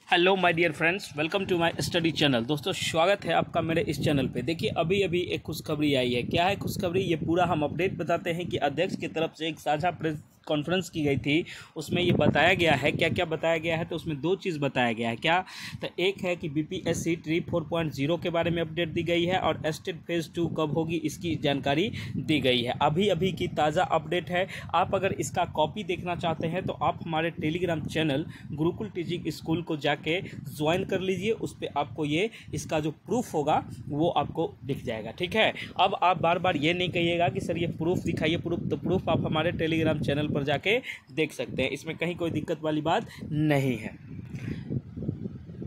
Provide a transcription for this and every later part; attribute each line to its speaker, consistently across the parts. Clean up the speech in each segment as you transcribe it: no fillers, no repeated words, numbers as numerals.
Speaker 1: Hello my dear friends, welcome to my study channel. दोस्तों, स्वागत है आपका मेरे इस चैनल पे। देखिए, अभी एक खुशखबरी आई है। क्या है खुशखबरी, ये पूरा हम अपडेट बताते हैं कि अध्यक्ष की तरफ से एक साझा प्रेस कॉन्फ्रेंस की गई थी। उसमें ये बताया गया है, क्या क्या बताया गया है, तो उसमें दो चीज़ बताया गया है। क्या, तो एक है कि बीपीएससी ट्री 4.0 के बारे में अपडेट दी गई है और एस्टेट फेज़ 2 कब होगी इसकी जानकारी दी गई है। अभी की ताज़ा अपडेट है। आप अगर इसका कॉपी देखना चाहते हैं तो आप हमारे Telegram channel Gurukul teaching school को जाके ज्वाइन कर लीजिए। उस पर आपको ये इसका जो प्रूफ होगा वो आपको दिख जाएगा। ठीक है, अब आप बार बार ये नहीं कहिएगा कि सर ये प्रूफ दिखाइए, प्रूफ आप हमारे टेलीग्राम चैनल पर जाके देख सकते हैं। इसमें कहीं कोई दिक्कत वाली बात नहीं है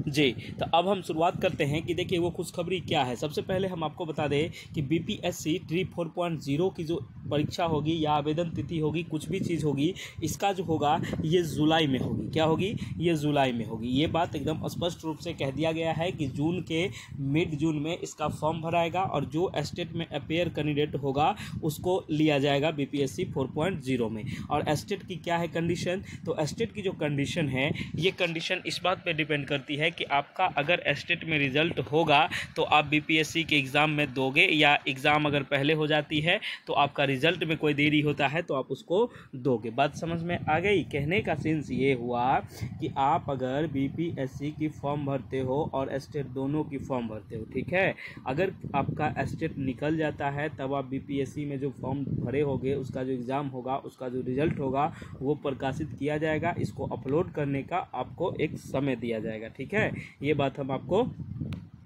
Speaker 1: जी। तो अब हम शुरुआत करते हैं कि देखिए वो खुशखबरी क्या है। सबसे पहले हम आपको बता दें कि बीपीएससी ट्री 4.0 की जो परीक्षा होगी या आवेदन तिथि होगी, कुछ भी चीज़ होगी, इसका जो होगा ये जुलाई में होगी। क्या होगी? ये जुलाई में होगी। ये बात एकदम स्पष्ट रूप से कह दिया गया है कि जून के मिड जून में इसका फॉर्म भराएगा और जो स्टेट में अपेयर कैंडिडेट होगा उसको लिया जाएगा बीपीएससी 4.0 में। और स्टेट की क्या है कंडीशन, तो स्टेट की जो कंडीशन है ये कंडीशन इस बात पे डिपेंड करती है कि आपका अगर स्टेट में रिजल्ट होगा तो आप बीपीएससी के एग्ज़ाम में दोगे, या एग्ज़ाम अगर पहले हो जाती है तो आपका रिजल्ट में कोई देरी होता है तो आप उसको दोगे। बात समझ में आ गई? कहने का सेंस ये हुआ कि आप अगर बीपीएससी की फॉर्म भरते हो और स्टेट दोनों की फॉर्म भरते हो, ठीक है, अगर आपका स्टेट निकल जाता है तब आप बीपीएससी में जो फॉर्म भरे होगे उसका जो एग्ज़ाम होगा, उसका जो रिजल्ट होगा वो प्रकाशित किया जाएगा। इसको अपलोड करने का आपको एक समय दिया जाएगा। ठीक है, ये बात हम आपको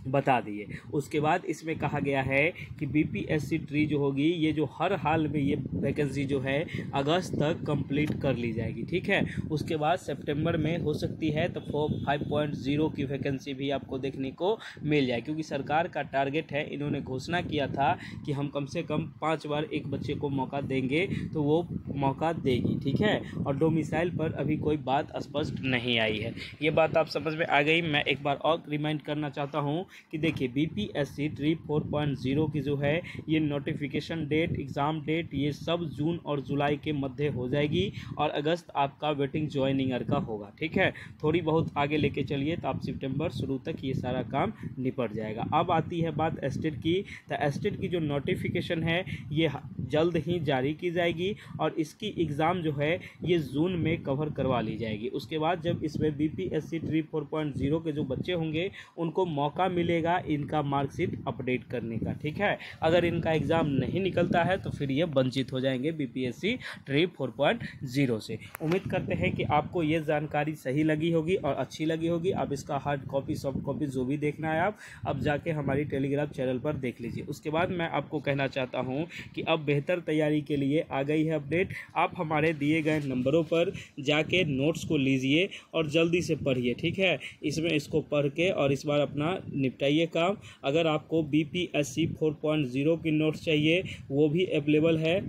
Speaker 1: बता दिए। उसके बाद इसमें कहा गया है कि बीपीएससी ट्री जो होगी ये जो हर हाल में ये वैकेंसी जो है अगस्त तक कंप्लीट कर ली जाएगी। ठीक है, उसके बाद सितंबर में हो सकती है तो 5.0 की वैकेंसी भी आपको देखने को मिल जाए, क्योंकि सरकार का टारगेट है। इन्होंने घोषणा किया था कि हम कम से कम 5 बार एक बच्चे को मौका देंगे, तो वो मौका देगी। ठीक है, और डोमिसाइल पर अभी कोई बात स्पष्ट नहीं आई है। ये बात आप समझ में आ गई। मैं एक बार और रिमाइंड करना चाहता हूँ कि देखिए बीपीएससी ट्री 4.0 की जो है ये नोटिफिकेशन डेट, एग्ज़ाम डेट, ये सब जून और जुलाई के मध्य हो जाएगी और अगस्त आपका वेटिंग ज्वाइनिंग ईयर का होगा। ठीक है, थोड़ी बहुत आगे लेके चलिए तो आप सितंबर शुरू तक ये सारा काम निपट जाएगा। अब आती है बात एस्टेट की। तो एस्टेट की जो नोटिफिकेशन है ये जल्द ही जारी की जाएगी और इसकी एग्ज़ाम जो है ये जून में कवर करवा ली जाएगी। उसके बाद जब इसमें बीपीएससी ट्री 4.0 के जो बच्चे होंगे उनको मौका मिलेगा इनका मार्कशीट अपडेट करने का। ठीक है, अगर इनका एग्ज़ाम नहीं निकलता है तो फिर ये वंचित हो जाएंगे बीपीएससी ट्री 4.0 से। उम्मीद करते हैं कि आपको ये जानकारी सही लगी होगी और अच्छी लगी होगी। अब इसका हार्ड कॉपी, सॉफ्ट कॉपी जो भी देखना है आप अब जाके हमारी टेलीग्राम चैनल पर देख लीजिए। उसके बाद मैं आपको कहना चाहता हूँ कि अब बेहतर तैयारी के लिए आ गई है अपडेट। आप हमारे दिए गए नंबरों पर जाके नोट्स को लीजिए और जल्दी से पढ़िए। ठीक है, इसमें इसको पढ़ के और इस बार अपना निपटाइए काम। अगर आपको बीपीएससी 4.0 की नोट्स चाहिए वो भी अवेलेबल है।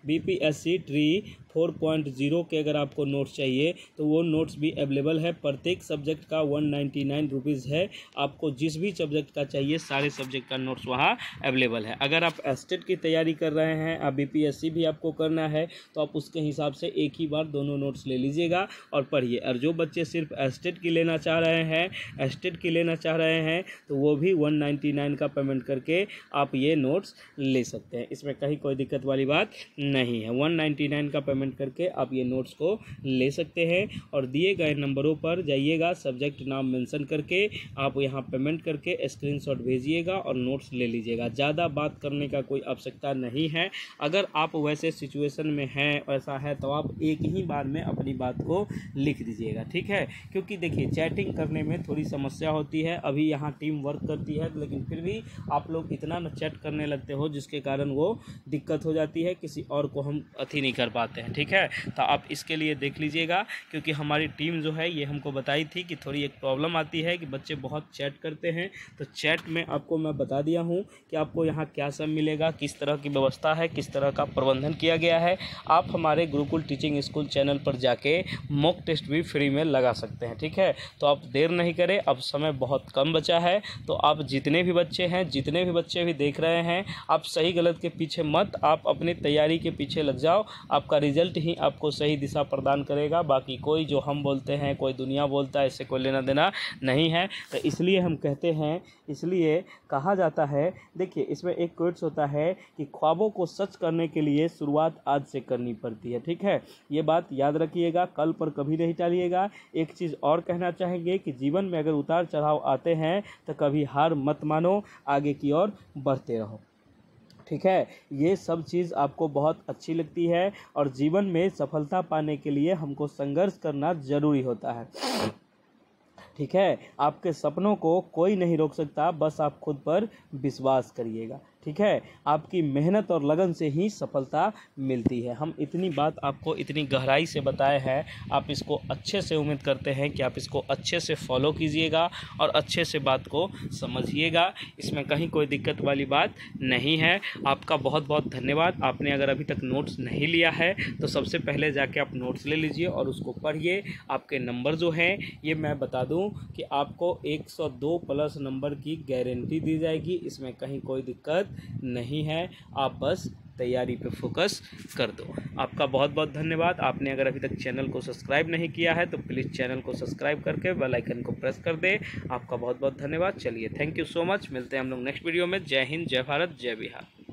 Speaker 1: बीपीएससी ट्री 4.0 के अगर आपको नोट्स चाहिए तो वो नोट्स भी अवेलेबल है। प्रत्येक सब्जेक्ट का 199 रुपीज़ है। आपको जिस भी सब्जेक्ट का चाहिए सारे सब्जेक्ट का नोट्स वहाँ अवेलेबल है। अगर आप एस्टेट की तैयारी कर रहे हैं, आप बीपीएससी भी आपको करना है तो आप उसके हिसाब से एक ही बार दोनों नोट्स ले लीजिएगा और पढ़िए। और जो बच्चे सिर्फ एस्टेट की लेना चाह रहे हैं तो वो भी 199 का पेमेंट करके आप ये नोट्स ले सकते हैं। इसमें कहीं कोई दिक्कत वाली बात नहीं है। 199 का पेमेंट करके आप ये नोट्स को ले सकते हैं और दिए गए नंबरों पर जाइएगा, सब्जेक्ट नाम मेंशन करके आप यहाँ पेमेंट करके स्क्रीनशॉट भेजिएगा और नोट्स ले लीजिएगा। ज़्यादा बात करने का कोई आवश्यकता नहीं है। अगर आप वैसे सिचुएशन में हैं, ऐसा है तो आप एक ही बार में अपनी बात को लिख दीजिएगा। ठीक है, क्योंकि देखिए चैटिंग करने में थोड़ी समस्या होती है। अभी यहाँ टीम वर्क करती है लेकिन फिर भी आप लोग इतना न चैट करने लगते हो जिसके कारण वो दिक्कत हो जाती है, किसी और को हम अथी नहीं कर पाते हैं। ठीक है, तो आप इसके लिए देख लीजिएगा, क्योंकि हमारी टीम जो है ये हमको बताई थी कि थोड़ी एक प्रॉब्लम आती है कि बच्चे बहुत चैट करते हैं। तो चैट में आपको मैं बता दिया हूँ कि आपको यहाँ क्या सब मिलेगा, किस तरह की व्यवस्था है, किस तरह का प्रबंधन किया गया है। आप हमारे गुरुकुल टीचिंग स्कूल चैनल पर जाके मॉक टेस्ट भी फ्री में लगा सकते हैं। ठीक है, तो आप देर नहीं करें, अब समय बहुत कम बचा है। तो आप जितने भी बच्चे भी देख रहे हैं, आप सही गलत के पीछे मत, आप अपनी तैयारी के पीछे लग जाओ। आपका रिजल्ट रिजल्ट ही आपको सही दिशा प्रदान करेगा। बाकी कोई जो हम बोलते हैं, कोई दुनिया बोलता है, इससे कोई लेना देना नहीं है। तो इसलिए हम कहते हैं, इसलिए कहा जाता है, देखिए इसमें एक कोट्स होता है कि ख्वाबों को सच करने के लिए शुरुआत आज से करनी पड़ती है। ठीक है, ये बात याद रखिएगा, कल पर कभी नहीं टालिएगा। एक चीज़ और कहना चाहेंगे कि जीवन में अगर उतार चढ़ाव आते हैं तो कभी हार मत मानो, आगे की ओर बढ़ते रहो। ठीक है, ये सब चीज़ आपको बहुत अच्छी लगती है और जीवन में सफलता पाने के लिए हमको संघर्ष करना ज़रूरी होता है। ठीक है, आपके सपनों को कोई नहीं रोक सकता, बस आप खुद पर विश्वास करिएगा। ठीक है, आपकी मेहनत और लगन से ही सफलता मिलती है। हम इतनी बात आपको इतनी गहराई से बताए हैं, आप इसको अच्छे से, उम्मीद करते हैं कि आप इसको अच्छे से फॉलो कीजिएगा और अच्छे से बात को समझिएगा। इसमें कहीं कोई दिक्कत वाली बात नहीं है। आपका बहुत बहुत धन्यवाद। आपने अगर अभी तक नोट्स नहीं लिया है तो सबसे पहले जाके आप नोट्स ले लीजिए और उसको पढ़िए। आपके नंबर जो हैं, ये मैं बता दूं कि आपको 102 प्लस नंबर की गारंटी दी जाएगी। इसमें कहीं कोई दिक्कत नहीं है, आप बस तैयारी पे फोकस कर दो। आपका बहुत बहुत धन्यवाद। आपने अगर अभी तक चैनल को सब्सक्राइब नहीं किया है तो प्लीज़ चैनल को सब्सक्राइब करके बेल आइकन को प्रेस कर दे। आपका बहुत बहुत धन्यवाद। चलिए, थैंक यू सो मच। मिलते हैं हम लोग नेक्स्ट वीडियो में। जय हिंद, जय भारत, जय बिहार।